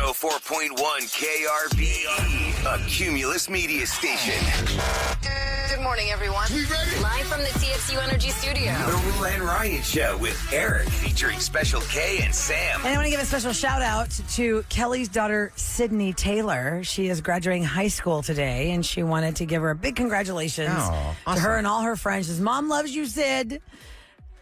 104.1 KRBE, a Cumulus media station. Good morning, everyone. We ready? Live from the TXU Energy Studio. The Roula and Ryan Show with Eric, featuring Special K and Sam. And I want to give a special shout out to Kelly's daughter, Sydney Taylor. She is graduating high school today, and she wanted to give her a big congratulations to her and all her friends. She says, Mom loves you, Sid.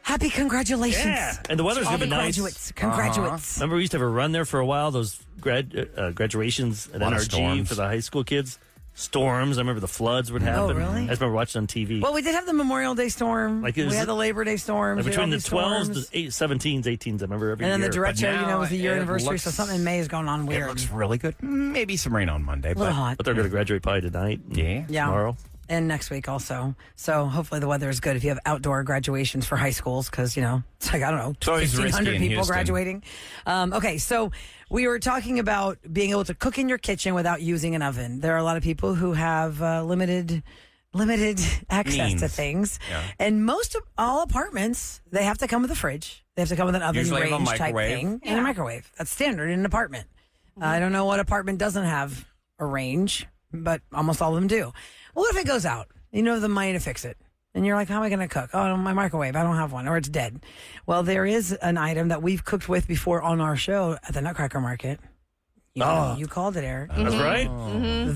Happy congratulations. Yeah, and the weather's to all going to the be nice. Congraduates. Remember we used to have a run there for a while, those graduations at lot of NRG storms. for the high school kids. Storms. I remember the floods would happen. Oh, really? I just remember watching on TV. Well, we did have the Memorial Day storm. Like, it we was- had the Labor Day storms. Like we had between all the these 12s, storms. the 17s, 18s, I remember every And then year. the direct show, now was the year it anniversary, so looks- something in May is going on It weird. looks really good. Maybe some rain on Monday, a little but hot. But they're going to graduate probably tonight. yeah. Yeah. Tomorrow. And next week also. So hopefully the weather is good if you have outdoor graduations for high schools because, it's like, I don't know, always risky 1,500 in people Houston. graduating. Okay, so we were talking about being able to cook in your kitchen without using an oven. There are a lot of people who have limited access to Means. things. Yeah. And all apartments, they have to come with a fridge. They have to come with an oven Usually have a range type microwave. thing and a microwave. That's standard in an apartment. I don't know what apartment doesn't have a range, but almost all of them do. Well, what if it goes out? You know the money to fix it. And you're like, how am I going to cook? Oh, my microwave. I don't have one, or it's dead. Well, there is an item that we've cooked with before on our show at the Nutcracker Market. You called it, Eric. That's right.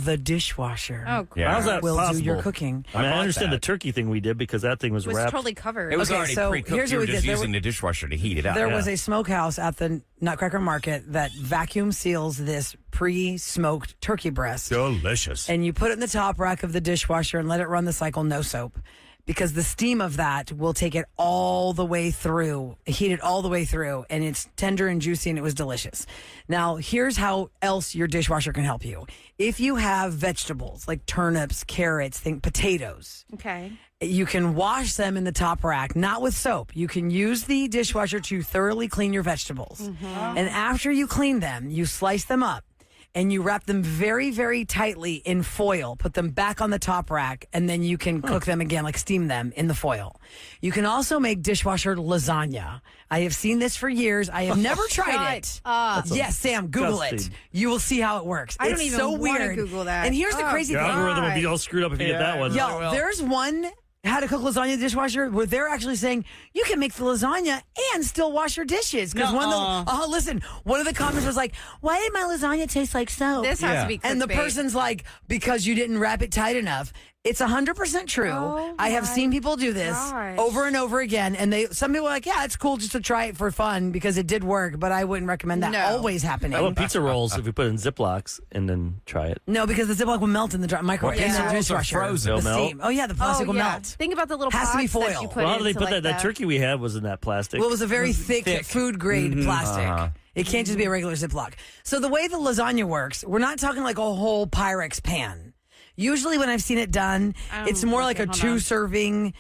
The dishwasher. Oh, Yeah. How's that will possible? do your cooking. I mean, I bought understand that. the turkey thing we did because that thing was It was wrapped. totally covered. It was Okay, already so pre-cooked. here's You what were we just did. using the dishwasher to heat it up. There was a smokehouse at the Nutcracker Market that vacuum seals this pre-smoked turkey breast. Delicious. And you put it in the top rack of the dishwasher and let it run the cycle, no soap. Because the steam of that will take it all the way through, heat it all the way through, and it's tender and juicy, and it was delicious. Now, here's how else your dishwasher can help you. If you have vegetables like turnips, carrots, potatoes, Okay. you can wash them in the top rack, not with soap. You can use the dishwasher to thoroughly clean your vegetables. And after you clean them, you slice them up. And you wrap them very, very tightly in foil, put them back on the top rack, and then you can cook them again, like steam them in the foil. You can also make dishwasher lasagna. I have seen this for years. I have never tried it. Yes, Sam, Google it. disgusting. You will see how it works. I don't It's even so wanna weird. Google that. And here's the crazy Your thing. algorithm would be all screwed up if you get that one. Yo, there's one how to cook lasagna in the dishwasher where they're actually saying you can make the lasagna and still wash your dishes. Because one of the comments was like, why did my lasagna taste like soap? This has to be and the clickbait. person's like, because you didn't wrap it tight enough. It's 100% true. Oh I have my seen people do this gosh. over and over again. And some people are like, yeah, it's cool just to try it for fun because it did work. But I wouldn't recommend that No. always happening. I love pizza rolls if we put it in Ziplocs and then try it. No, because the Ziploc will melt in the microwave. Well, in the pizza rolls are dishwasher. frozen. The They'll melt? steam. Oh, yeah, the plastic will melt. Think about the little Has to be pots that foil. you put Well, how do they into put like that turkey we had was in that plastic. Well, it was a very thick. food grade plastic. It can't just be a regular Ziploc. So the way the lasagna works, we're not talking like a whole Pyrex pan. Usually when I've seen it done, it's more like a hold on. 2-serving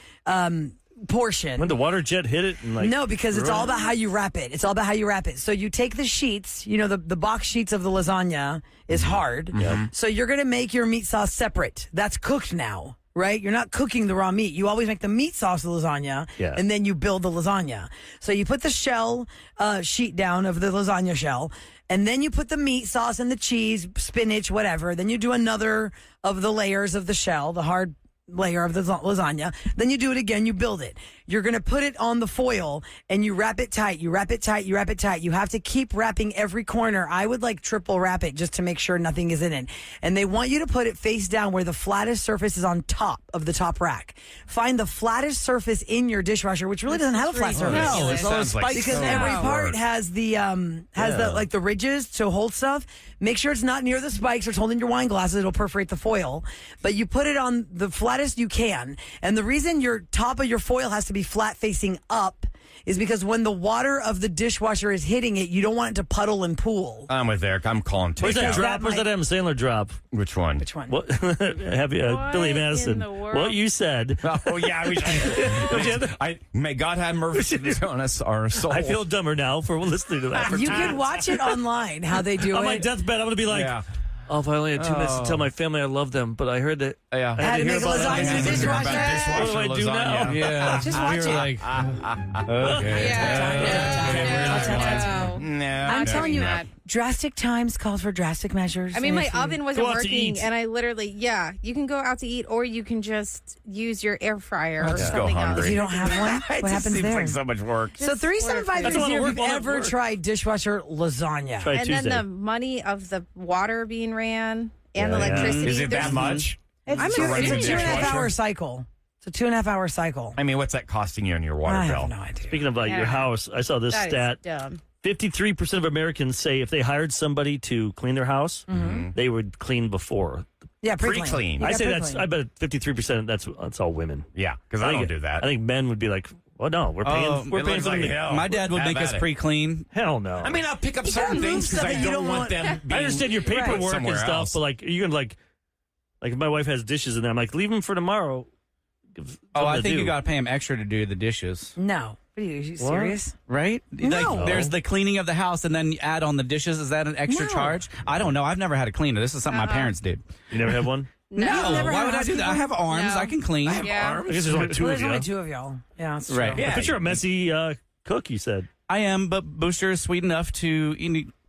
portion. when the water jet hit it and like No, because it's all about how you wrap it. It's all about how you wrap it. So you take the sheets, the box sheets of the lasagna is hard. So you're going to make your meat sauce separate. That's cooked now, right? You're not cooking the raw meat. You always make the meat sauce of the lasagna, Yeah. and then you build the lasagna. So you put the shell sheet down of the lasagna shell, and then you put the meat sauce and the cheese, spinach, whatever. Then you do another of the layers of the shell, the hard layer of the lasagna. Then you do it again. You build it. You're going to put it on the foil and you wrap it tight. You wrap it tight. You wrap it tight. You have to keep wrapping every corner. I would like triple wrap it just to make sure nothing is in it. And they want you to put it face down where the flattest surface is on top of the top rack. Find the flattest surface in your dishwasher, which really doesn't have a flat surface. ridiculous. it sounds like Because so every hard. part has the the ridges to hold stuff. Make sure it's not near the spikes or it's holding your wine glasses. It'll perforate the foil. But you put it on the flattest you can. And the reason your top of your foil has to be flat facing up is because when the water of the dishwasher is hitting it, you don't want it to puddle and pool. I'm with Eric. I'm calling Where's that takeout. drop? Where's that Adam Sandler drop? Which one? Which one? What? Have you, What Billy in Madison? the world? What you said. Oh, yeah. May God have mercy on us, our souls. I feel dumber now for listening to that. For You two can minutes. watch it online, how they do On it. my deathbed, I'm going to be like, Yeah. oh, if I only had 2 minutes to tell my family I love them, but I heard that. Yeah. I How had to to hear make a about lasagna it. in the dishwasher. What do I do now? lasagna. Yeah, Just we watch were it. like, okay. Yeah. No. I'm telling you, drastic times call for drastic measures. I mean, my If you- oven wasn't Go out to working, eat. and I literally, you can go out to eat, or you can just use your air fryer or just go something hungry. else. If you don't have one, It what just happens seems there? like so much work. So 375 That's a lot of if work you've while at ever work. tried dishwasher lasagna. Try And Tuesday. then the money of the water being ran and Yeah, the yeah. electricity. Is it that There's- much? It's, I'm two, a it's a running 2.5 dishwasher? hour cycle. It's a 2.5 hour cycle. I mean, what's that costing you on your water I bill? have no idea. Speaking of Yeah. your house, I saw this That is stat. dumb. 53% of Americans say if they hired somebody to clean their house, they would clean before. Yeah, Pre-clean. I say pre-clean. I bet 53% that's all women. Yeah, because I don't do that. I think men would be like, well, no, we're paying. Oh, we're it paying looks for like them to- hell. My dad would Have make us at it. pre-clean. Hell no. I mean, I'll pick up You certain gotta move things because stuff I that you don't don't want want- them being I understand your paperwork and somewhere stuff, else. but like, you're gonna like if my wife has dishes in there, I'm like, leave them for tomorrow. Oh, I think do. you got to pay him extra to do the dishes, No. What are you serious? right? No. Like, there's the cleaning of the house, and then you add on the dishes. Is that an extra No. charge? I don't know. I've never had a cleaner. This is something my parents did. You never have one? No. No, never why had would a I do that? I have arms. No. I can clean. Yeah. I guess there's only two Well, of there's you. only two of y'all. Yeah, that's Right. true. I bet you're a messy cook. You said. I am, but Booster is sweet enough to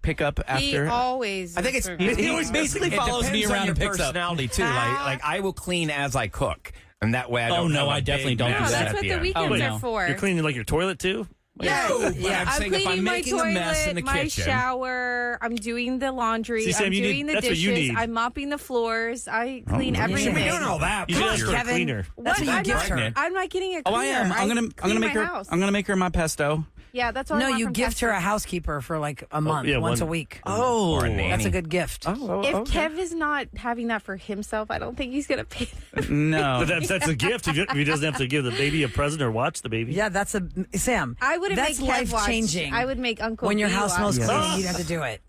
pick up He after. always. I think it's is for me. He always basically it follows me depends around on your and picks up. personality too. Like I will clean as I cook, and that way I don't. Oh, no, have a I definitely big don't No, do mess that. that's at what the end. weekends no. are for. You're cleaning like your toilet too. No, but Yeah, I'm saying if cleaning I'm my making toilet, a mess in the my kitchen. shower. I'm doing the laundry. See, Sam, I'm you doing need- the that's what you dishes. need. I'm mopping the floors. I clean You everything. should be doing all that. You should Come ask on, for a Kevin. cleaner. That's what you I'm gift not, her. I'm not getting a Oh, cleaner. I am. I'm gonna clean make my her. house. I'm gonna make her my pesto. Yeah, that's what I No, want you from gift her Tesco. a housekeeper for like a month, yeah, once one- a week. Oh, Or a nanny. That's a good gift. If Kev is not having that for himself, I don't think he's gonna pay. No. But that's a gift. If he doesn't have to give the baby a present or watch the baby. Yeah, that's a Sam. I wouldn't That's make Kev life changing. I would make Uncle When your B house smells watch. clean, you'd have to do it.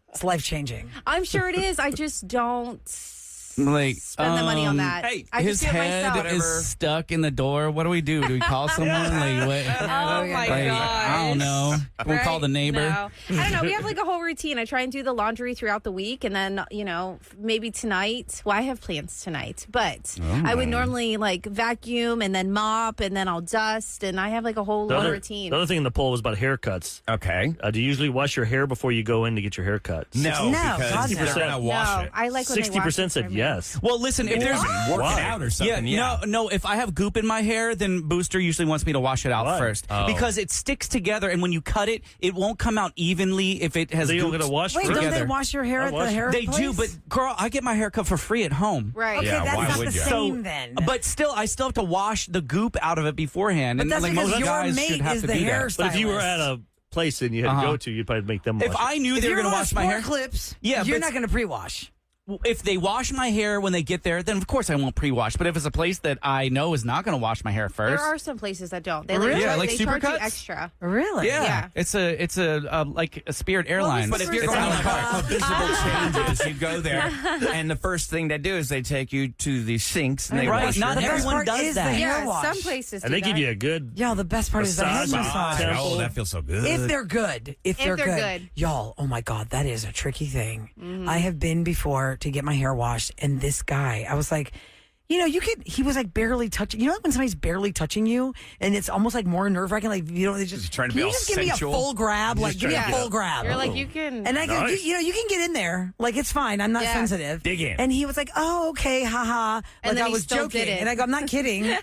It's life changing. I'm sure it is. I just don't Like spend the money on that. hey, I his just do it head myself. is stuck in the door. What do we do? Do we call someone? Like, what? Oh my Like, god! I don't know. We'll call the neighbor. No. I don't know. We have like a whole routine. I try and do the laundry throughout the week, and then maybe tonight. Well, I have plans tonight, but I would normally like vacuum and then mop, and then I'll dust, and I have like a whole The long other, routine. the other thing in the poll was about haircuts. Okay. Do you usually wash your hair before you go in to get your hair cut? No, No, because God, they're no. gonna wash no, it. I like when they wash 60% it said for me. yes. Well, listen, if there's Work Why? it out or something. no. If I have goop in my hair, then Booster usually wants me to wash it out Why? first Oh. because it sticks together, and when you cut it, it won't come out evenly if it has. They don't goop get to wash Wait, first? don't they Together. wash your hair I at the wash- hair They place? do, but girl, I get my hair cut for free at home. Right. Okay, Yeah, that's why not would the ya? same then. But still, I still have to wash the goop out of it beforehand. But and that's like because most your guys mate should have is to the do that. hairstylist. But if you were at a place and you had to go to, you'd probably make them wash If I knew If they were you're going to on wash my sport hair, clips, Yeah, you're but- not going to pre-wash. if they wash my hair when they get there, then of course I won't pre-wash. But if it's a place that I know is not going to wash my hair There first, are some places that don't. They Really? charge, Yeah, like they charge you Supercuts? extra. Really? yeah, Yeah. it's a like a Spirit Airlines. But if you're It's going a la to carte. visible changes, you go there, and the first thing they do is they take you to the sinks and they Right, wash not your hair. everyone part does is that. the hair Yeah, wash. some places and do they give that. you a good Yeah, the best part is the head Massage. massage. Temple. Oh, that feels so good. If they're good. If they're they're good. good. Y'all, oh my God, that is a tricky thing. Mm-hmm. I have been before to get my hair washed, and this guy, I was like, he was like barely touching. You know, when somebody's barely touching you, and it's almost like more nerve wracking. Like, they just He's trying to can be you all just give me a sensual? full grab? He's Like, just give me a trying to full grab. You're like, you can. And I go, Nice. you can get in there. Like, it's fine. I'm not Yeah. sensitive. Dig in. And he was like, oh, okay, haha. And Like, then I he was still joking. did it. And I go, I'm not kidding.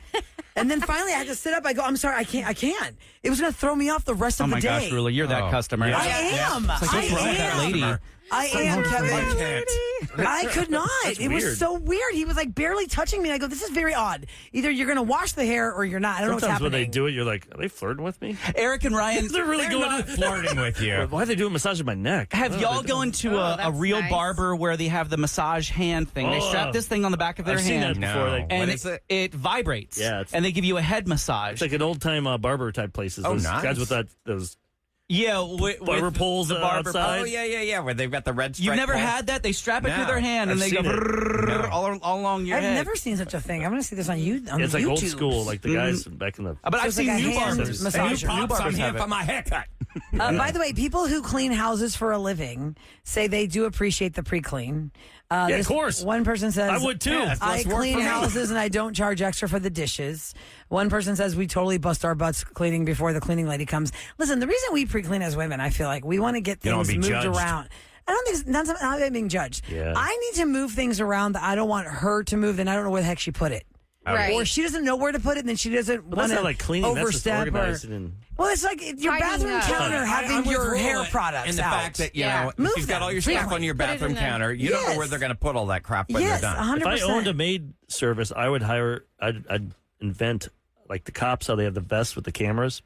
And then finally I had to sit up. I go, I'm sorry, I can't. It was going to throw me off the rest Oh of my the day. gosh, Rula, you're that Oh. customer. Yeah. I am. It's like, what's wrong with that lady? I am, Kevin. I can't. I could not. It was weird. so weird. He was like barely touching me. I go, this is very odd. Either you're going to wash the hair or you're not. I don't know what's Sometimes when happening. they do it, you're like, are they flirting with me? Eric and Ryan, They're really going Not flirting with you. Why are they doing massaging my neck? have y'all going to a that's real nice. barber where they have the massage hand thing? They Oh, strap this thing on the back of their I've seen hand. that before. No. Like, And What is it? it vibrates. Yeah, it's- and they give you a head massage. it's like an old time barber type places. Oh, Those nice. guys with those yeah, with barber poles the barber outside. Oh, yeah, where they've got the red stripe. You've never pole. had that? They strap it to No. their hand and I've they go seen it. brrrr No. all along your I've head. never seen such a thing. I'm going to see this on you. On It's like YouTube. old school, like the guys back in the. But I've it's like seen a new hand barbers. massager. New Pops, I'm barbers here have for it. my haircut. By the way, people who clean houses for a living say they do appreciate the pre-clean. Yeah, This of course. One person says, I would too. Yeah, I less work clean for me. houses and I don't charge extra for the dishes. One person says we totally bust our butts cleaning before the cleaning lady comes. Listen, the reason we pre-clean as women, I feel like we want to get You don't things wanna be moved judged. around. I don't think that's not being judged. Yeah. I need to move things around that I don't want her to move, then I don't know where the heck she put it. Right. Or she doesn't know where to put it, and then she doesn't But want that's to not like cleaning. That's just overstep. organizing and Well, it's like your Tidying bathroom up. counter I'm having with your Roula hair products and the out. fact that Yeah. if Move you've got all your them. stuff on your Put it in bathroom the- counter, you don't know where they're going to put all that crap when Yes, they're done. 100%. If I owned a maid service, I would hire. I'd invent like the cops how they have the vests with the cameras.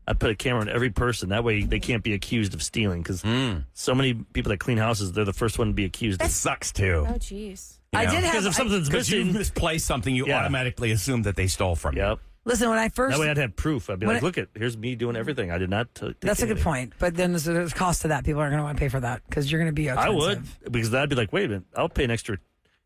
I'd put a camera on every person. That way they can't be accused of stealing because so many people that clean houses, they're the first one to be accused. That of sucks too. Oh, jeez. I did have. Because if something's Because you missing, misplaced something, you Yeah. automatically assume that they stole from you. yep. Listen, when I first. That way I'd have proof. I'd be When like, look here's me doing everything. I did not. Take That's a good anything. point. But then there's a cost to that. People aren't going to want to pay for that because you're going to be I expensive. would because I'd be like, wait a minute, I'll pay an extra,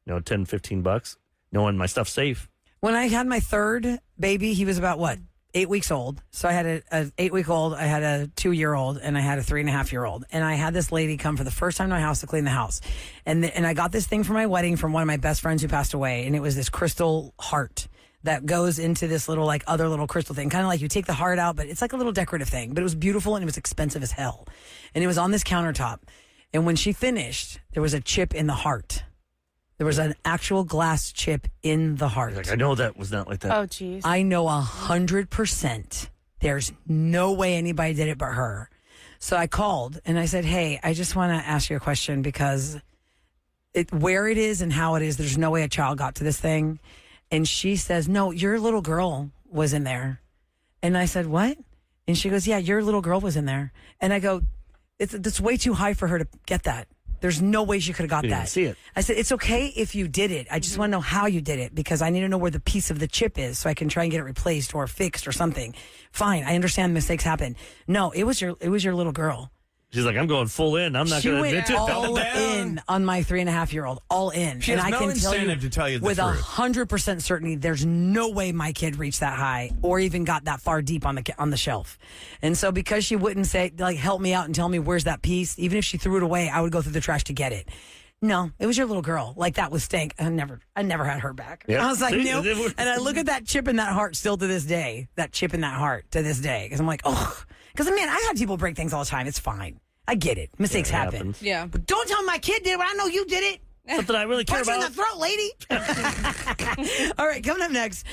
$10, $15, knowing my stuff's safe. When I had my third baby, he was about what? 8 weeks old. So I had an 8-week-old, I had a 2-year-old, and I had a 3.5-year-old. And I had this lady come for the first time to my house to clean the house. And I got this thing for my wedding from one of my best friends who passed away. And it was this crystal heart that goes into this little like other little crystal thing. Kind of like you take the heart out, but it's like a little decorative thing. But it was beautiful and it was expensive as hell. And it was on this countertop. And when she finished, there was a chip in the heart. There was an actual glass chip in the heart. Like I know that was not like that. Oh, jeez. I know 100% there's no way anybody did it but her. So I called and I said, hey, I just want to ask you a question because where it is and how it is, there's no way a child got to this thing. And she says, no, your little girl was in there. And I said, what? And she goes, yeah, your little girl was in there. And I go, it's way too high for her to get that. There's no way she could have got You that. didn't see it. I said, it's okay if you did it. I just want to know how you did it because I need to know where the piece of the chip is so I can try and get it replaced or fixed or something. Fine. I understand mistakes happen. No, it was your little girl. She's like, I'm going full in. I'm not She going to went admit to it. all in on my 3.5-year-old, all in. She has and I no can tell incentive to tell you the with truth. 100% certainty, there's no way my kid reached that high or even got that far deep on the shelf. And so because she wouldn't say, like, help me out and tell me where's that piece, even if she threw it away, I would go through the trash to get it. No, it was your little girl. Like that was stank. I never had her back. Yeah. I was like, See, no. it was- And I look at that chip in that heart still to this day. That chip in that heart to this day. Because I'm like, oh. Because, man, I have people break things all the time. It's fine. I get it. Mistakes Yeah, it happen. happens. Yeah. But don't tell me my kid did it when I know you did it. Something I really care Punch you in about. the throat, lady. All right, coming up next,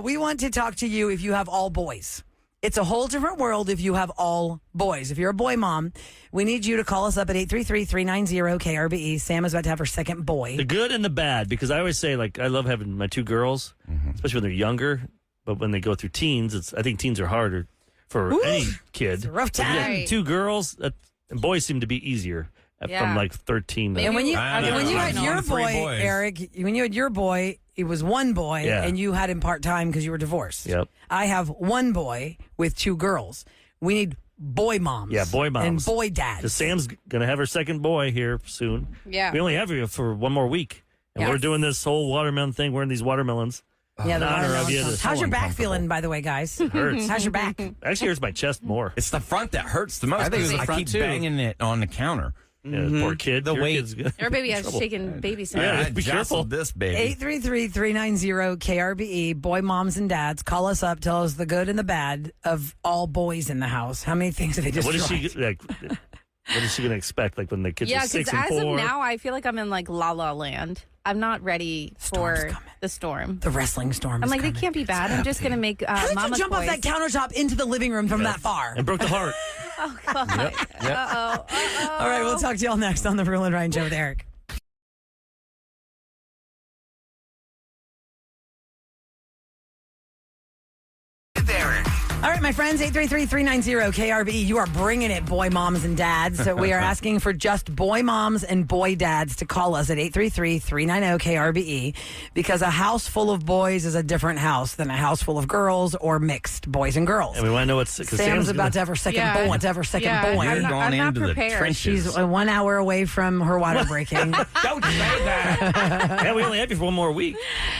we want to talk to you if you have all boys. It's a whole different world if you have all boys. If you're a boy mom, we need you to call us up at 833-390-KRBE. Sam is about to have her second boy. The good and the bad, because I always say, like, I love having my two girls, especially when they're younger. But when they go through teens, I think teens are harder for any kid. It's a rough If you time. have Right. two girls, and boys seem to be easier from Yeah. like 13. Maybe And when you I know. when you I've had your known three boy, boys. Eric, when you had your boy, it was one boy, Yeah. and you had him part time because you were divorced. Yep. I have one boy with two girls. We need boy moms. Yeah, boy moms. and boy dads. Because Sam's going to have her second boy here soon. Yeah. We only have her for one more week. And Yes. we're doing this whole watermelon thing, wearing these watermelons. Yeah, the in honor of watermelon you. sauce. It's How's so your back uncomfortable. feeling, by the way, guys? Hurts. How's your back? Actually, hurts my chest more. It's the front that hurts the most. I think it's because the I front, keep too. banging it on the counter. Yeah, poor kid. The Your weight. kid's good. Your baby has Trouble. shaken baby Yeah, syndrome. I be careful. jostled this baby. 833-390-KRBE. Boy moms and dads, call us up. Tell us the good and the bad of all boys in the house. How many things have they What destroyed? is she like? What is she going to expect? Like when the kids Yeah, are because 6 and as 4? of now, I feel like I'm in like La La Land. I'm not ready Storm's for coming. the storm. The wrestling storm I'm is like, coming. they can't be bad. I'm just going to make How did Mama's you jump off voice. that countertop into the living room from that far? and broke the heart. Oh, God. Uh-oh. All right, we'll talk to y'all next on the Roula and Ryan Show with Eric. With Eric. All right, my friends, 833-390-KRBE. You are bringing it, boy moms and dads. So we are asking for just boy moms and boy dads to call us at 833-390-KRBE because a house full of boys is a different house than a house full of girls or mixed boys and girls. And we want to know what's because Sam's about to have her second Yeah. boy. Want to have her second Yeah, boy. You're I'm not- going I'm not into the prepared. trenches. She's 1 hour away from her water breaking. Don't say that. Yeah, we only have you for one more week.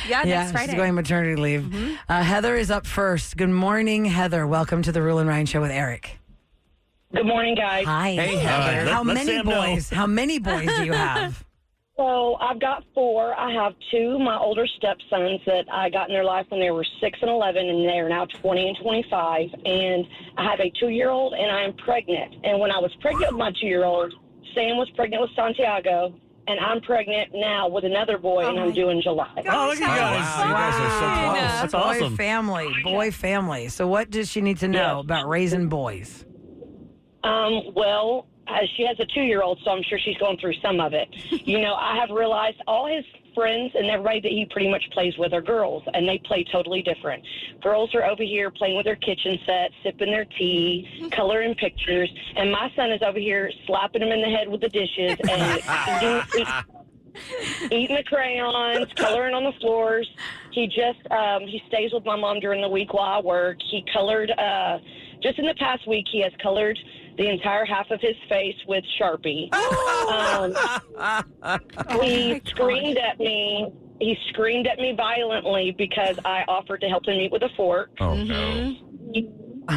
Yeah, Yeah, next Friday. she's going maternity leave. Heather is up first. Good morning, Heather. Welcome to the Roula and Ryan Show with Eric. Good morning, guys. Hi. Hey, Heather. How Let many Sam know. boys? How many boys do you have? So I've got 4. I have 2, my older stepsons that I got in their life when they were 6 and 11, and they're now 20 and 25. And I have a 2-year-old, and I am pregnant. And when I was pregnant with my 2-year-old, Sam was pregnant with Santiago, and I'm pregnant now with another boy, and I'm due in July. Oh, look at you guys. Wow, you guys are so close. That's Boy awesome. boy family. So what does she need to know about raising boys? Well, she has a 2-year-old, so I'm sure she's going through some of it. You know, I have realized all his friends and everybody that he pretty much plays with are girls, and they play totally different. Girls are over here playing with their kitchen set, sipping their tea, coloring pictures, and my son is over here slapping them in the head with the dishes and eating the crayons, coloring on the floors. He just he stays with my mom during the week while I work. He colored just in the past week. He has colored the entire half of his face with Sharpie. He screamed at me. He screamed at me violently because I offered to help him eat with a fork. Oh, no.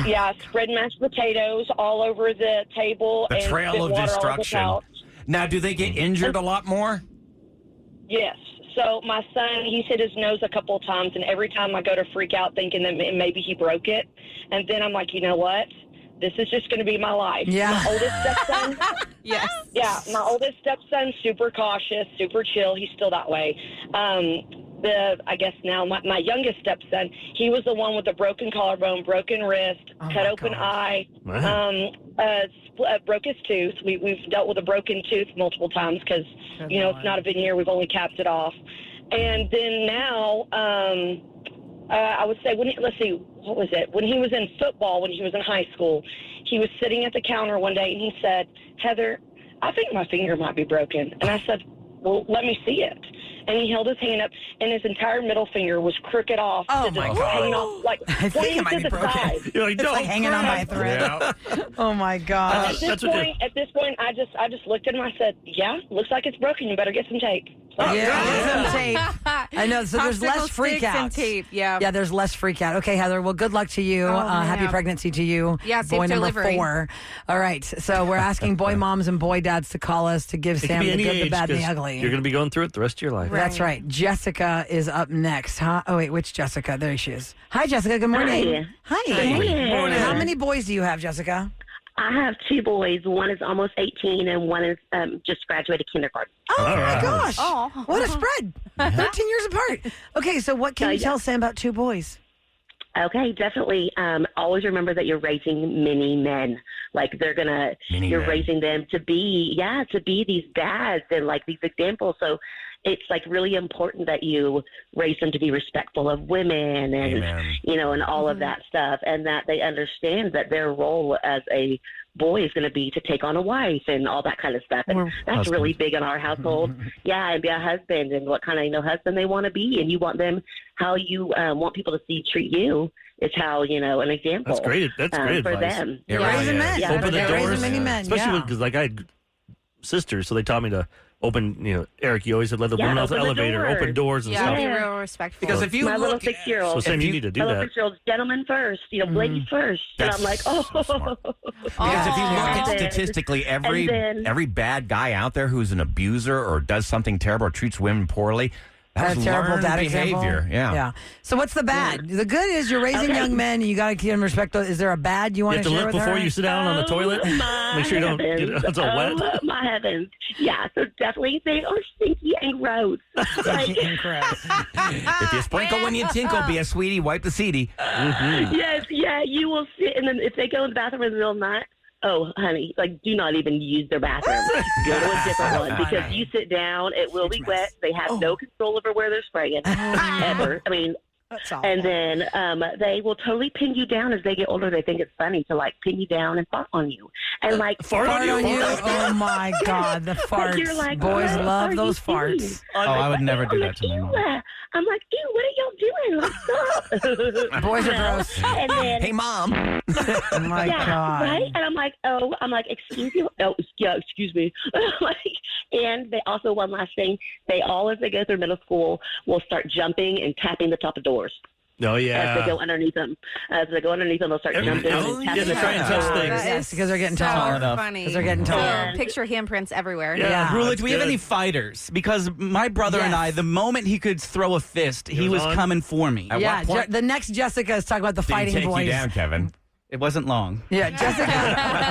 Yeah, spread mashed potatoes all over the table. The and trail spit of water all over the destruction. couch. Now, do they get injured a lot more? Yes. So my son, he's hit his nose a couple of times, and every time I go to freak out thinking that maybe he broke it, and then I'm like, you know what? This is just going to be my life. Yeah. My oldest stepson, Yes. yeah, my oldest stepson, super cautious, super chill. He's still that way. I guess now my youngest stepson, he was the one with the broken collarbone, broken wrist, cut open eye, broke his tooth. We've dealt with a broken tooth multiple times because, you know, it's not a veneer. We've only capped it off. And then now, I would say, let's see, what was it? When he was in football, when he was in high school, he was sitting at the counter one day and he said, Heather, I think my finger might be broken. And I said, well, let me see it. And he held his hand up, and his entire middle finger was crooked off. Oh, my God. Hanging off, like, I think it might be broken. You're like, It's like hanging on by a thread. Yeah. Oh my God. At this point, I just looked at him. I said, "Yeah, looks like it's broken. You better get some tape." Yeah, some tape. I know. So there's less Popsicle freak sticks and out. tape, yeah. Yeah, there's less freak out. Okay, Heather. Well, good luck to you. Happy man. pregnancy to you. Yeah, safe boy number delivery. 4. All right. So we're asking boy moms and boy dads to call us to give It Sam could be the any good, the age, bad, and the 'cause ugly. You're going to be going through it the rest of your life. That's right. Jessica is up next. Huh? Oh, wait, which Jessica? There she is. Hi, Jessica. Good morning. Hi. morning. How many boys do you have, Jessica? I have 2 boys. One is almost 18, and one is just graduated kindergarten. Oh, my right. gosh. Oh. What a spread. 13 years apart. Okay, so what can you tell Sam about 2 boys? Okay, definitely. Always remember that you're raising mini men. Like you're men. raising them to be these dads and like these examples. So it's like really important that you raise them to be respectful of women and, Amen. and all of that stuff, and that they understand that their role as a boy is going to be to take on a wife and all that kind of stuff. And that's really big in our household. Yeah, and be a husband and what kind of husband they want to be, and you want them how you want people to treat you. It's how an example. That's great. That's great for advice. them. It really Raising is. men. Yeah, Open the Raising doors. many men. Especially yeah. because, like, I had sisters, so they taught me to open, Eric, you always said let the woman off the open the elevator, doors. open doors and Yeah, stuff. be real respectful. Because if you My little look, 6-year-old. So, Sam, you need to do My little that. 6-year-old, gentlemen first, ladies first. And That's I'm like, so smart. Because if you look at And then- statistically, every and then- every bad guy out there who's an abuser or does something terrible or treats women poorly, A that's terrible learned dad behavior. example. Yeah. So what's the bad? The good is you're raising young men, and you got to keep them respectful. Is there a bad you You want have to share look with before her? you sit down on the toilet. My Make sure you don't get heavens. it's all wet. Oh, my heavens. Yeah, so definitely they are stinky and gross. Like, If you sprinkle when you tinkle, be a sweetie, wipe the seedy. yes, yeah, you will sit, and then if they go in the bathroom in the middle of the night, oh, honey, do not even use their bathroom. Go to a different one because you sit down, it will be wet. They have no control over where they're spraying ever. I mean, That's awful. and then they will totally pin you down as they get older. They think it's funny to pin you down and fart on you, and Fart on you? Oh my God, the farts! you're like, Boys what love are those you farts. doing? Oh, I would never do I'm that like, to my ew. mom. I'm like, ew, what are y'all doing? Like, stop. Boys are gross. And then, Hey, mom. Oh my yeah, God. right? And I'm like, excuse you? Oh, yeah, excuse me. And they also, one last thing, they all, as they go through middle school, will start jumping and tapping the top of doors. Oh, As yeah. they go underneath them. They'll start jumping. Oh, and yeah, they're trying to touch things. Yes, because they're getting so taller. funny. Because they're getting taller. Picture handprints everywhere. Yeah. Rula, that's do we have good. any fighters? Because my brother and Yes. I, the moment he could throw a fist, he was on? coming for me. At Yeah, what point the next Jessica is talking about the did he fighting take boys. you down, Kevin? It wasn't long. Yeah, Jessica.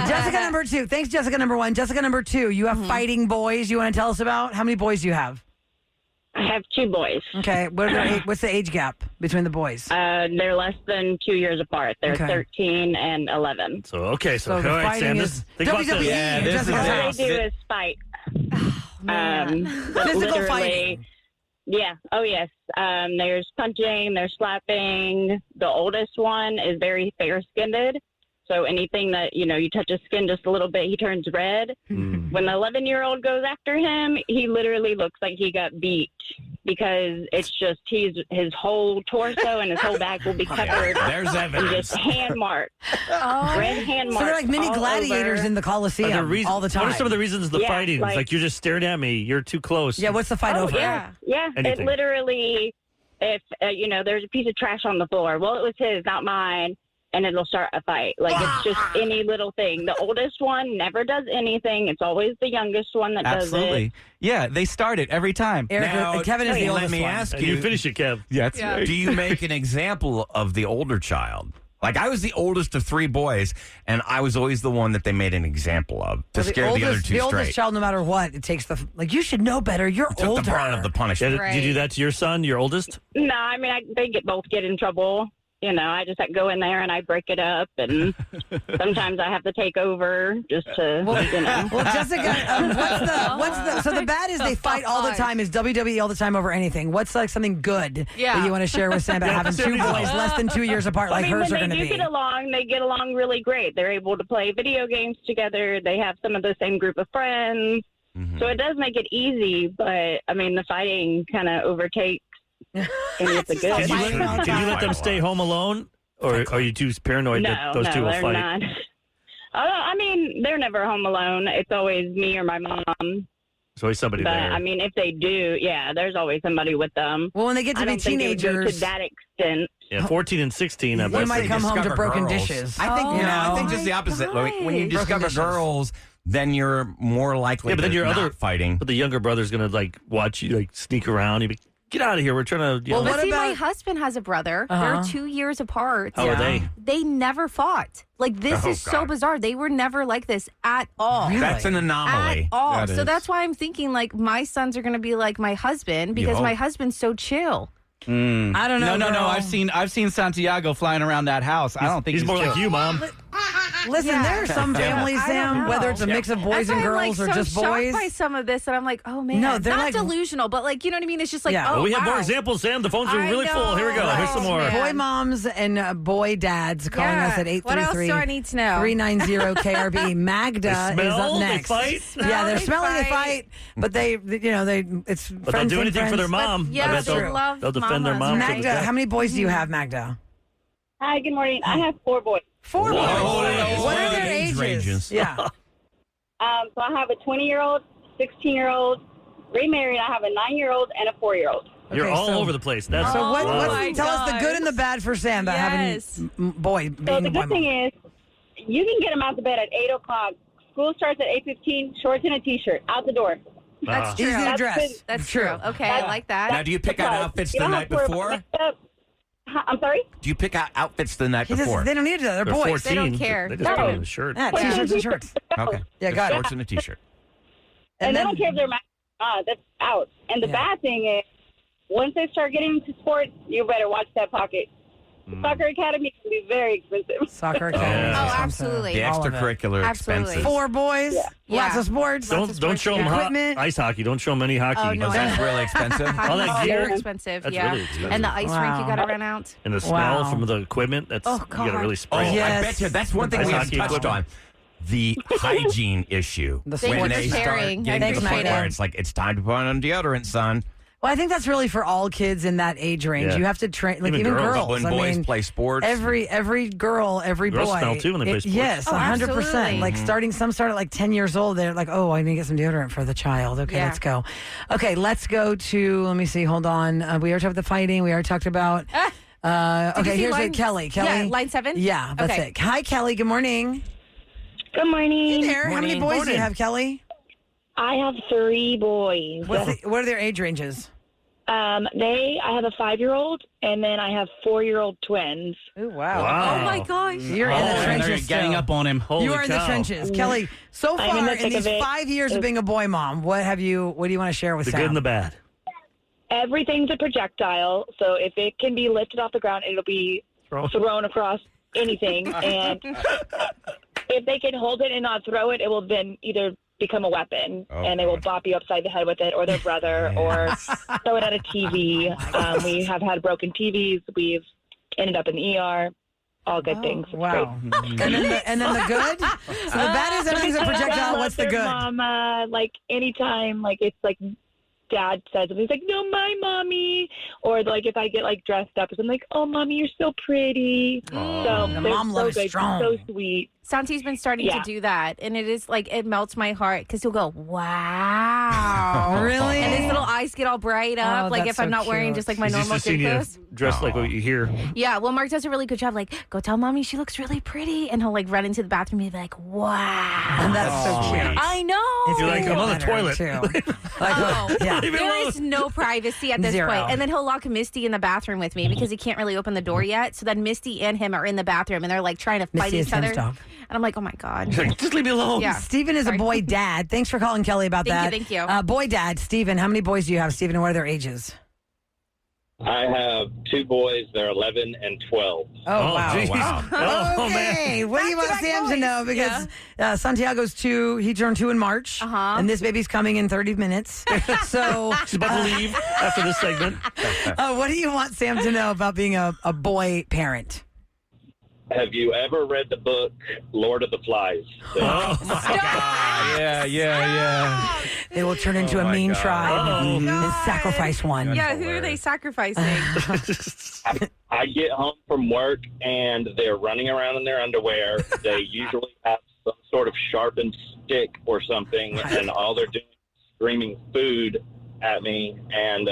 Jessica number 2. Thanks, Jessica number 1. Jessica number 2. You have fighting boys. You want to tell us about? How many boys do you have? I have 2 boys. Okay, what's the age gap between the boys? They're less than 2 years apart. They're Okay. 13 and 11. So, okay. So, So the all right, fighting Sam. is Think about WWE. this. Yeah, this is Jessica's it. All house. they do is fight. Physical Literally- fighting. Yeah. Oh, yes. There's punching. There's slapping. The oldest one is very fair-skinned. So anything that, you touch his skin just a little bit, he turns red. Mm. When the 11-year-old goes after him, he literally looks like he got beat because it's just his whole torso and his whole back will be covered There's in evidence. just hand marks. Red hand marks. So they're like mini all gladiators over. in the Are there Coliseum reasons- all the time. What are some of the reasons of the Yeah, fighting? like- It's like you're just staring at me. You're too close. Yeah, what's the fight over? Yeah. It Anything. literally, if, there's a piece of trash on the floor. Well, it was his, not mine. And it'll start a fight. Like, it's just any little thing. The oldest one never does anything. It's always the youngest one that does Absolutely. it. Yeah, they start it every time. Eric, Now, Kevin is the let oldest me one. ask And you finish it, Kev. Yeah, that's right. Do you make an example of the older child? Like, I was the oldest of 3 boys, and I was always the one that they made an example of to scare the other 2 the oldest straight. child, no matter what, it takes you should know better. You're Took older. the brunt of the Yeah, punishment. did you do that to your son, your oldest? No, I mean, they both get in trouble. I just go in there and I break it up. And sometimes I have to take over just to, Well, Jessica, so the bad is they fight all the time. Is WWE all the time over anything? What's like something good that you want to share with Sam about having 2 boys less than 2 years apart like hers are when going to they do be? get along, they get along really great. They're able to play video games together. They have some of the same group of friends. So it does make it easy, but I mean, the fighting kind of overtakes any of the good. Did you let them stay home alone? Or are you too paranoid that those two will they're fight? not. I mean, they're never home alone. It's always me or my mom. There's always somebody But there. I mean, if they do, there's always somebody with them. Well, when they get to I be don't think it would go teenagers, to that extent. Yeah, 14 and 16. I you bet might they come home to discover broken girls. dishes. I think I think just the my opposite. Like, when you gosh. discover dishes. girls, then you're more likely Yeah, but then to your not other- fighting. But the younger brother's gonna watch you sneak around. He'd be, get out of here. We're trying to. Well, But what see, my about- husband has a brother. They're 2 years apart. How are they? They never fought. Like, this Oh, is so God. bizarre. They were never like this at all. Really? That's an anomaly. At all. That So is. that's why I'm thinking, my sons are going to be like my husband because hope. my husband's so chill. I don't know. No. girl. I've seen Santiago flying around that house. I don't think He's more chill. like you, Mom. Listen, Yeah. there are some families, I don't Sam, know. whether it's a mix of boys That's and why girls I'm, or so just shocked boys. by some of this, and I'm like, oh man, No, they're not like- delusional, but you know what I mean? It's just like, Yeah. oh, Well, we have wow. more examples, Sam. The phones are I really full. Here we go. know. Here's some more. Man. Boy moms and boy dads calling Yeah. us at What else 833 do I need to know? 390 KRB. Magda They is smell, up they next. fight. Yeah, they're They smelling, they fight. fight, but it's But they'll friends do and anything for their friends. mom. Yeah, I bet they love they'll defend their mom. mamas, to the right? Magda, death. how many boys do you have, Magda? Hi, good morning. I have 4 boys. 4 boys. Whoa. What are Whoa. their Age ages? ranges. Yeah. So I have a 20-year-old, 16-year-old, remarried. I have a 9-year-old and a 4-year-old. You're Okay, all so- over the place. That's So what? Oh, What's, my tell us the gosh. good and the bad for Sam about Yes. having boy So being the a boy good thing mom. is, you can get them out to bed at 8 o'clock. School starts at 8:15. Shorts and a T-shirt out the door. That's Easy true. to That's dress. good. That's true. Okay, I like Now, that. do you pick out outfits the night before? I'm sorry? Do you pick out outfits the night He just, before? they don't need to. They're They're boys. 14. don't care. They just put on a shirt. Yeah, t-shirts and shirts. Okay. Yeah, Just got it. shorts and a T-shirt. And they then- don't care if they're that's out. And the Yeah. bad thing is, once they start getting into sports, you better watch that pocket. Soccer academy can be very expensive. Soccer academy. Oh, Something. absolutely. The All of it. extracurricular Absolutely. expenses. 4 boys, Yeah. lots Yeah. of sports. Don't show them Equipment. ice hockey. Don't show them any hockey. Oh, no, That's really expensive. All that Hockey's gear? super expensive. That's yeah. really expensive. And the ice rink Wow. you got to rent out. And the smell Wow. from the equipment. That's Oh, you got to God. really Oh, spray. Yes. I bet you that's one thing Ice we haven't hockey touched equipment. on. The hygiene issue. The Thank when you for they start sharing. getting Thanks, to the point Magda. where it's like, it's time to put on deodorant, son. Well, I think that's really for all kids in that age range. Yeah. You have to train, like Even even girls. girls. When I boys mean, play sports. every girl, every Girls boy. smell too when they play sports. Yes, Oh, 100%. absolutely. Like some start at like 10 years old. They're like, oh, I need to get some deodorant for the child. Okay, Yeah. let's go. Okay, let's go to. Let me see. Hold on. We already talked about the fighting. We already talked about. Okay, here's Kelly. Yeah, line 7? Yeah, that's Okay. it. Hi, Kelly. Good morning. Good morning. Hey there. How many boys do you have, Kelly? I have 3 boys. What are their age ranges? I have a 5-year-old, and then I have 4-year-old twins. Oh, wow. Oh, my gosh. You're in the And trenches they're gang still. up on him. You are in the cow. trenches. Kelly, so I'm in far the in thick these of it. 5 years of being a boy mom, what do you want to share with The Sam? good and the bad. Everything's a projectile, so if it can be lifted off the ground, it'll be thrown across anything. And if they can hold it and not throw it, it will then either become a weapon, and they will bop you upside the head with it, or their brother, or throw it at a TV. We have had broken TVs. We've ended up in the ER. All good things. It's Wow. great. and then the good? So the bad is everything's a projectile. I What's the love their good? Mama, like anytime, like it's like Dad says something, he's like, "No, my mommy," or like if I get like dressed up, I'm like, "Oh, mommy, you're so pretty." So The they're mom so love is good, strong. so sweet. Santi's been starting Yeah. to do that, and it is like it melts my heart because he'll go, "Wow!" Really? And his little eyes get all bright up, Oh, like that's if I'm so not wearing cute. just like my He's used normal to seeing gym you clothes. dressed like what you hear. Yeah, well, Mark does a really good job. Like, go tell mommy she looks really pretty, and he'll like run into the bathroom and be like, "Wow!" And that's so cute. I know. It's You're like, even I'm on the better, toilet. too. Like, Oh, yeah. Leave me there alone. is no privacy at this Zero. point. And then he'll lock Misty in the bathroom with me because he can't really open the door yet. So then Misty and him are in the bathroom and they're like trying to fight Misty is each other. Tim's dog. And I'm like, oh my God. Just leave me alone. Yeah. Steven is Sorry. a boy dad. Thanks for calling Kelly about that. Thank you. Boy dad, Steven, how many boys do you have, Steven, and what are their ages? I have 2 boys. They're 11 and 12. Oh, wow. geez. Oh, man. Okay, what do you want Back-to-back Sam to boys. know? Because Santiago's 2, he turned 2 in March, and this baby's coming in 30 minutes. So, She's about to leave after this segment. what do you want Sam to know about being a boy parent? Have you ever read the book Lord of the Flies? Oh, my God. Yeah. They will turn into a my mean God. tribe and God. sacrifice one. Yeah, who are they sacrificing? I get home from work and they're running around in their underwear. They usually have some sort of sharpened stick or something, and all they're doing is screaming food at me. And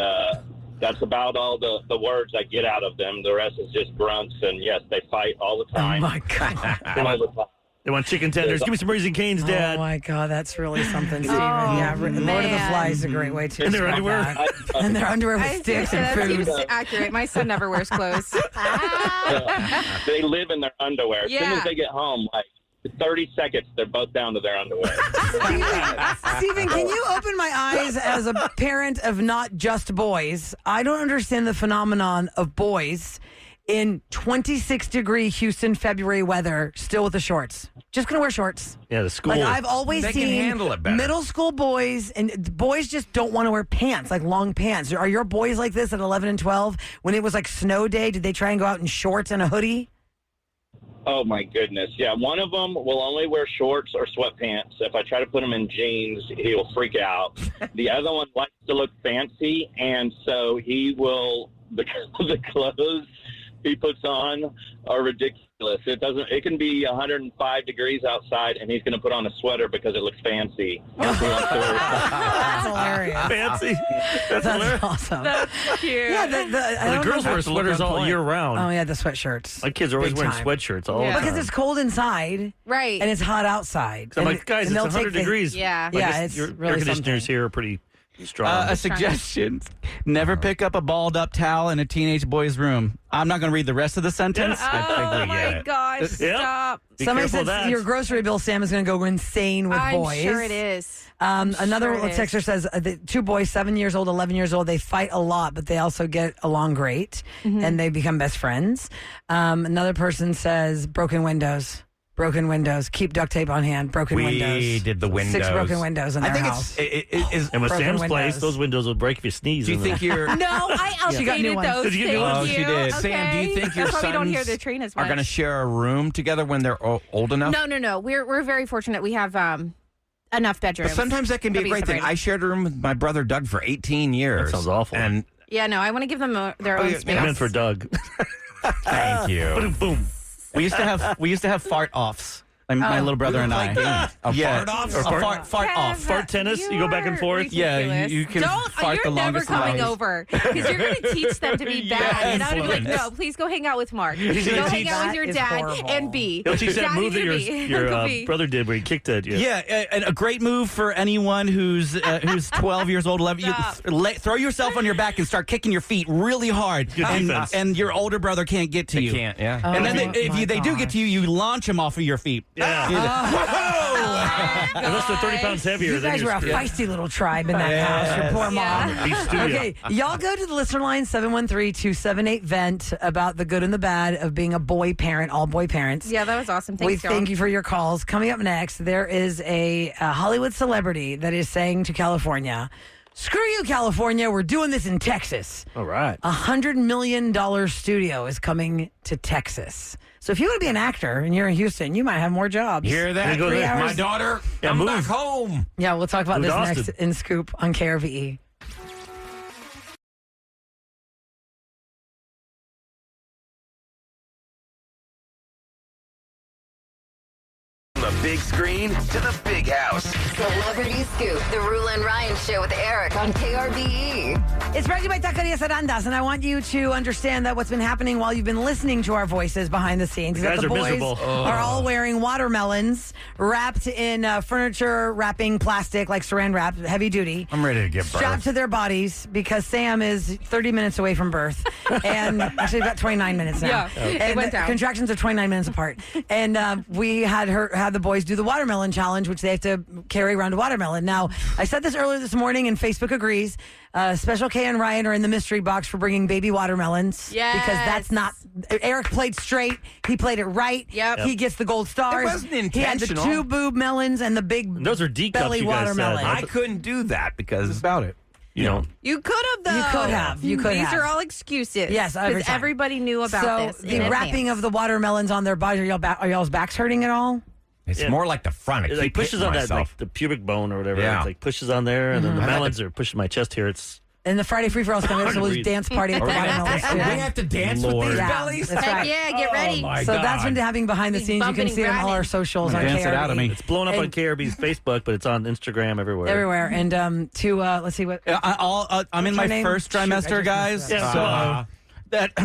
that's about all the words I get out of them. The rest is just grunts, and yes, they fight all the Oh, time. my God. All the time. They want chicken tenders. Give me some Raising Cane's, Dad. Oh, my God. That's really something, Steven. Yeah, Lord of the man. Flies is a great way to In their describe underwear? that. And their underwear with sticks and that food. seems accurate. My son never wears clothes. They live in their underwear. As soon Yeah. as they get home, like 30 seconds, they're both down to their underwear. Steven, can you open my eyes as a parent of not just boys? I don't understand the phenomenon of boys in 26-degree Houston February weather still with the shorts. Just going to wear shorts. Yeah, the school. Like I've always They can seen handle it better. middle school boys and boys just don't want to wear pants, like long pants. Are your boys like this at 11 and 12? When it was like snow day, did they try and go out in shorts and a hoodie? Oh, my goodness. Yeah, one of them will only wear shorts or sweatpants. If I try to put him in jeans, he'll freak out. The other one likes to look fancy, and so he will, the clothes he puts on are ridiculous. It can be 105 degrees outside, and he's going to put on a sweater because it looks fancy. That's hilarious. Fancy. That's hilarious. That's awesome. That's cute. Yeah, The girls wear sweaters all year round. Oh, yeah, the sweatshirts. My kids are always Big wearing time. sweatshirts all Yeah. the time. Because it's cold inside Right. and it's hot outside. I'm And- like, guys, and it's they'll 100 take the- degrees. Yeah. Like, Yeah, it's your really air conditioners something. here are pretty strong. A suggestion: never pick up a balled up towel in a teenage boy's room. I'm not going to read the rest of the sentence. Oh I think we get my it. gosh! Yeah. Stop. Be Somebody careful of says that. your grocery bill, Sam, is going to go insane with I'm boys. sure it is. Another sure it is. texter says the 2 boys, 7 years old, 11 years old, they fight a lot, but they also get along great Mm-hmm. and they become best friends. Another person says broken windows. Broken windows. Keep duct tape on hand. Broken We windows. did the 6 windows. broken windows in their I think house. it is. and with broken Sam's place, windows. those windows will break if you sneeze. Do you in think them. you're? No, I She got new outdated ones. those. Did you get new Thank ones? Oh, she did. Okay. Sam, do you think your That's why we don't hear sons the train as are much. going to share a room together when they're old enough? No. We're very fortunate. We have enough bedrooms. But sometimes that can be a to great thing. separated. I shared a room with my brother Doug for 18 years. That sounds awful. And Yeah, no, I want to give them their Oh, own yeah, space. I meant for Doug. thank you. Boom, boom. We used to have fart offs. My little brother and I. Fart off? Fart off. Fart tennis. You go back and forth. Yeah, you can fart the You're never longest coming lines. over because you're going to teach them to be bad. And I'm going to be like, no, please go hang out with Mark. Go hang out with your dad and B. He'll teach that move that your brother did where he kicked it. Yeah, and a great move for anyone who's 12 years old, 11. Throw yourself on your back and start kicking your feet really hard, and your older brother can't get to you. They can't, yeah. And then if they do get to you, you launch them off of your feet. Yeah. Unless they're 30 pounds heavier. You guys were a feisty little tribe in that house. Your poor mom. Okay, y'all go to the listener line 713-278-VENT about the good and the bad of being a boy parent, all boy parents. Yeah, that was awesome. Thanks, We thank you for your calls. Coming up next, there is a Hollywood celebrity that is saying to California, screw you, California. We're doing this in Texas. All right. $100 million studio is coming to Texas. So if you want to be an actor and you're in Houston, you might have more jobs. Hear that? My daughter, come back home. Yeah, we'll talk about Move this to next Austin. in Scoop on KRVE. From the big screen to the big house. Celebrity Scoop, the Roula and Ryan Show with Eric on KRBE. It's brought to you by Taqueria Sarandas, and I want you to understand that what's been happening while you've been listening to our voices behind the scenes is that guys the are boys miserable. are all wearing watermelons wrapped in furniture wrapping plastic, like saran wrap, heavy duty. I'm ready to give birth. Strapped to their bodies because Sam is 30 minutes away from birth. And actually, about 29 minutes now. Yeah, it and went down. contractions are 29 minutes apart. And we had the boys do the watermelon challenge, which they have to carry around a watermelon. Now, I said this earlier this morning, and Facebook agrees. Special K and Ryan are in the mystery box for bringing baby watermelons. Yes. Because that's not. Eric played straight. He played it right. Yep. He gets the gold stars. It wasn't He had the intentional. 2 boob melons and the big Those are D cups, belly you guys said. watermelon. I couldn't do that because about it. You know. You could have, though. You could have. You could These have. are all excuses. Yes, every because time. everybody knew about so this. the wrapping of the watermelons on their bodies, are y'all's backs hurting at all? it's Yeah. more like the front. It like pushes on that, like the pubic bone or whatever. Yeah. It's like pushes on there, and then the melons are pushing my chest here. It's And the Friday Free for All is coming up, so we'll Breathe. dance party with the watermelons too. we have to dance with Lord. these Yeah, bellies. that's right. Yeah, get ready. my So God. that's been happening behind the He's scenes. You can bumping see it on all and our socials on Dance it KRV. out of me. it's blown up on And- KRB's Facebook, but it's on Instagram everywhere. Everywhere. And let's see what. I'm in What's her my name? first Shoot, I trimester, just messed guys. it up. So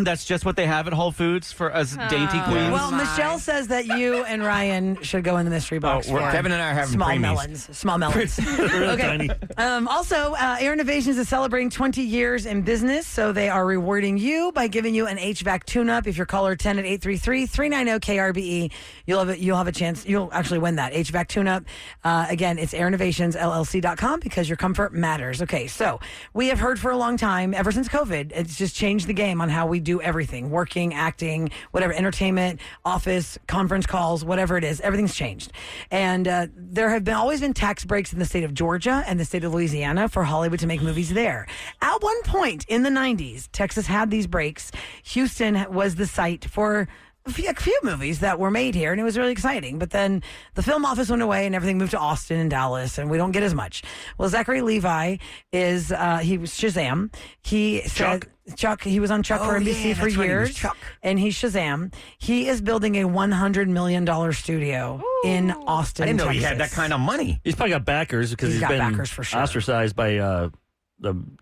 that's just what they have at Whole Foods for us dainty queens. Well, Michelle says that you and Ryan should go in the mystery box. for Kevin and I are having small preemies. melons. Small melons. Tiny. Also, Air Innovations is celebrating 20 years in business, so they are rewarding you by giving you an HVAC tune-up. If you're caller 10 at 833-390-KRBE, you'll have a chance. You'll actually win that HVAC tune-up. Again, it's airinnovationsllc.com because your comfort matters. Okay, so we have heard for a long time, ever since COVID, it's just changed the game on how we do everything, working, acting, whatever, entertainment, office, conference calls, whatever it is, everything's changed. And there have always been tax breaks in the state of Georgia and the state of Louisiana for Hollywood to make movies there. At one point in the 90s, Texas had these breaks. Houston was the site for a few movies that were made here, and it was really exciting. But then the film office went away, and everything moved to Austin and Dallas, and we don't get as much. Well, Zachary Levi is he was Shazam. He said Chuck. He was on Chuck for NBC for that's right, he was years, Chuck. and he's Shazam. He is building a $100 million studio in Austin. I didn't know he Texas. had that kind of money. He's probably got backers because He's he's got been backers for sure. ostracized by the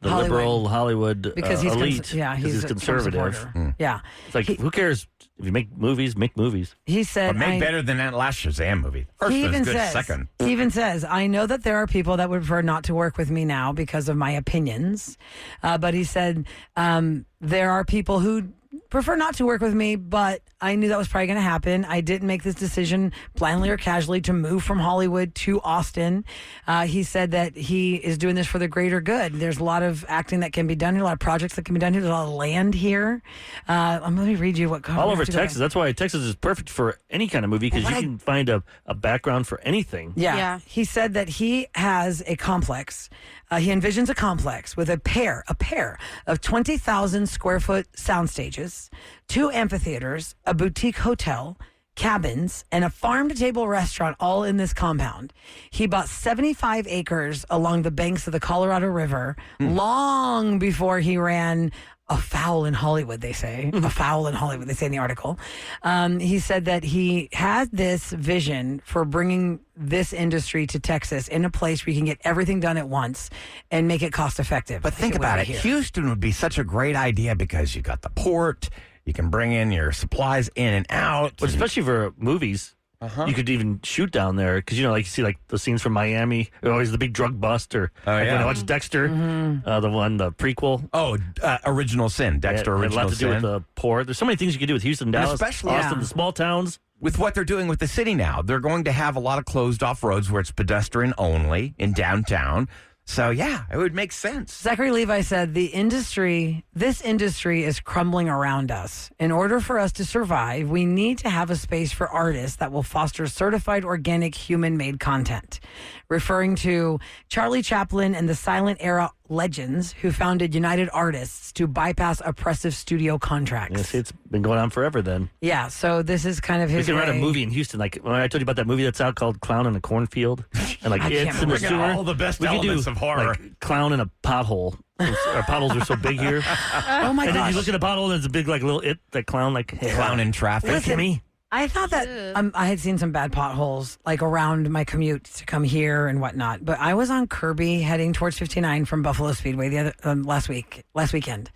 Hollywood. liberal Hollywood because he's elite. he's he's a Trump conservative. supporter. Yeah, It's like, who cares if you make movies? Make movies. he said. But make better than that last Shazam movie. First He was even good. says, Second. he even says, I know that there are people that would prefer not to work with me now because of my opinions. But he said, there are people who prefer not to work with me, but I knew that was probably going to happen. I didn't make this decision blindly or casually to move from Hollywood to Austin. He said that he is doing this for the greater good. There's a lot of acting that can be done here, a lot of projects that can be done here. There's a lot of land here. Let me read you what All over Texas. That's why Texas is perfect for any kind of movie because you can find a background for anything. Yeah. He said that he has a complex. He envisions a complex with a pair of 20,000 square foot sound stages, 2 amphitheaters, a boutique hotel, cabins, and a farm-to-table restaurant all in this compound. He bought 75 acres along the banks of the Colorado River long before he ran a foul in Hollywood, they say. A foul in Hollywood, they say in the article. He said that he had this vision for bringing this industry to Texas in a place where you can get everything done at once and make it cost effective. But think about it. Houston would be such a great idea because you got the port. You can bring in your supplies in and out. But especially for movies. You could even shoot down there because, like you see like the scenes from Miami, always the big drug bust, or when I watched Dexter, the prequel. Original Sin, Dexter Original Sin. A lot to do with the port. There's so many things you could do with Houston, Dallas, especially Austin, the small towns. With what they're doing with the city now, they're going to have a lot of closed off roads where it's pedestrian only in downtown. So, yeah, it would make sense. Zachary Levi said this industry is crumbling around us. In order for us to survive, we need to have a space for artists that will foster certified organic human-made content. Referring to Charlie Chaplin and the silent era legends who founded United Artists to bypass oppressive studio contracts. Yes, it's been going on forever then. Yeah, so this is kind of his We can write a movie in Houston. Like when I told you about that movie that's out called Clown in a Cornfield. And like it's in the sewer. All the best elements of horror. Like clown in a pothole. Our potholes are so big here. Oh my gosh. And then you look at a pothole and it's a big like little that clown like hey, clown in traffic. Listen, I thought that I had seen some bad potholes like around my commute to come here and whatnot. But I was on Kirby heading towards 59 from Buffalo Speedway the other last weekend.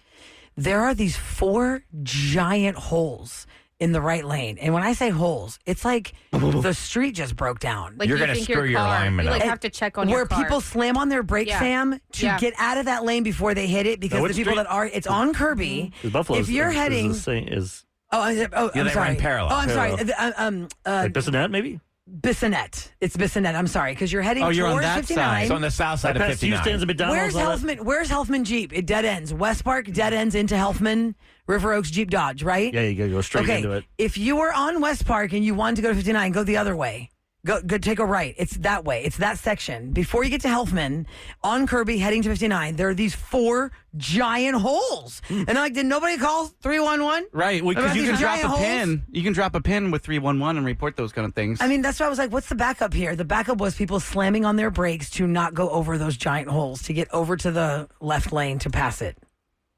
There are these 4 giant holes in the right lane, and when I say holes, it's like the street just broke down. Like you're going to screw your alignment up. You have to check on your car. Where people slam on their brakes, Sam, to get out of that lane before they hit it because the people that are it's on Kirby. Buffalo's, if you're heading, I'm sorry. Run parallel. Oh, I'm sorry. Like Bissonnet, maybe? Bissonnet. It's Bissonnet. I'm sorry, because you're heading you're on towards that 59. side. So on the south side of 59. Houston's and McDonald's. Where's Helfman Jeep? It dead ends. West Park dead ends into Helfman, River Oaks Jeep Dodge, right? Yeah, you gotta go straight into it. If you were on West Park and you wanted to go to 59, go the other way. Go take a right. It's that way. It's that section. Before you get to Helfman, on Kirby heading to 59, there are these 4 giant holes. And I'm like, did nobody call 311? Right, because you can drop a pin. You can drop a pin with 311 and report those kind of things. I mean, that's why I was like, what's the backup here? The backup was people slamming on their brakes to not go over those giant holes, to get over to the left lane to pass it,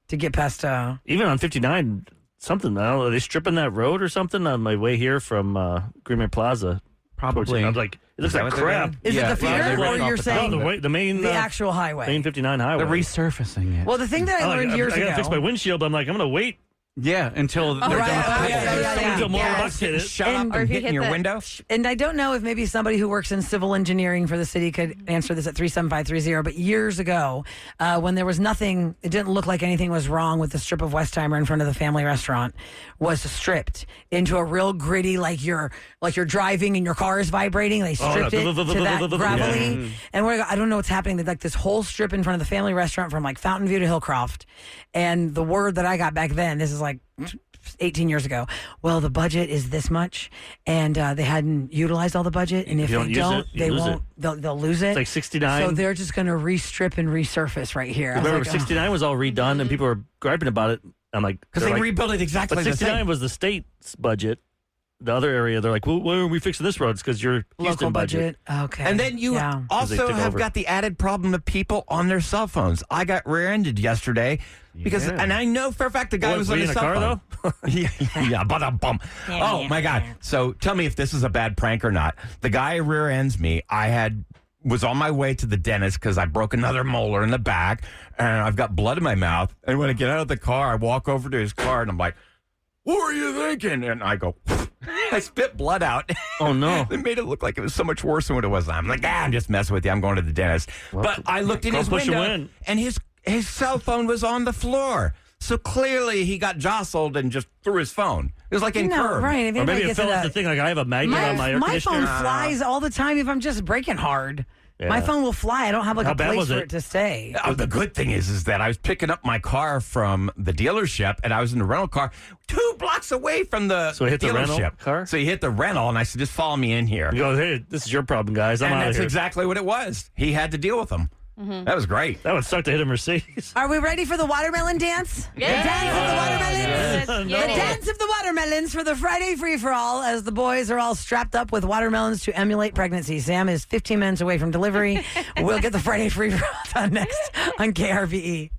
to get past... Even on 59, something, I don't know, are they stripping that road or something on my way here from Greenway Plaza? Probably. I was like, it looks like crap. Is it the feeder or you're saying the main... the actual highway? Main 59 highway. They're resurfacing it. Well, the thing that I learned years ago... I got to fix my windshield, but I'm like, I'm going to wait. Yeah, until they're done. Until more bucks hit it. Shut up and hit in your window. And I don't know if maybe somebody who works in civil engineering for the city could answer this at 37530. But years ago, when there was nothing, it didn't look like anything was wrong with the strip of Westheimer in front of the family restaurant, was stripped into a real gritty, like you're driving and your car is vibrating. They stripped it to that gravelly. And I don't know what's happening. There's like this whole strip in front of the family restaurant from like Fountain View to Hillcroft. And the word that I got back then, this is like 18 years ago. Well, the budget is this much, and they hadn't utilized all the budget, and if they don't, they won't. They'll lose it. It's like 69. So they're just going to restrip and resurface right here. Remember, 69 was all redone, and people were griping about it. I'm like, because they rebuilt it exactly but the 69 same. was the state's budget. The other area, they're like, well, why are we fixing this road? It's because your Houston local budget. Okay. And then you also have got the added problem of people on their cell phones. I got rear-ended yesterday because, and I know for a fact the guy was on his cell phone. Though? yeah, but a bum. Oh my God! So tell me if this is a bad prank or not. The guy rear ends me. Was on my way to the dentist because I broke another molar in the back, and I've got blood in my mouth. And when I get out of the car, I walk over to his car, and I'm like, "What were you thinking?" And I go. I spit blood out. Oh, no. It made it look like it was so much worse than what it was. I'm like, I'm just messing with you. I'm going to the dentist. Well, but I looked in his window, and his cell phone was on the floor. So clearly he got jostled and just threw his phone. It was like in curve. Right. Or maybe it fell off the thing. Like I have a magnet on my air conditioner. My phone flies all the time if I'm just braking hard. Yeah. My phone will fly. I don't have like a place for it to stay. The good thing is that I was picking up my car from the dealership, and I was in the rental car 2 blocks away from the So I hit the rental car? So you hit the rental, and I said, just follow me in here. You go, hey, this is your problem, guys. I'm out of here. And that's exactly what it was. He had to deal with them. Mm-hmm. That was great. That would suck to hit a Mercedes. Are we ready for the watermelon dance? Yeah. The dance of the watermelons. Yes. The dance of the watermelons for the Friday free-for-all as the boys are all strapped up with watermelons to emulate pregnancy. Sam is 15 minutes away from delivery. We'll get the Friday free-for-all done next on KRVE.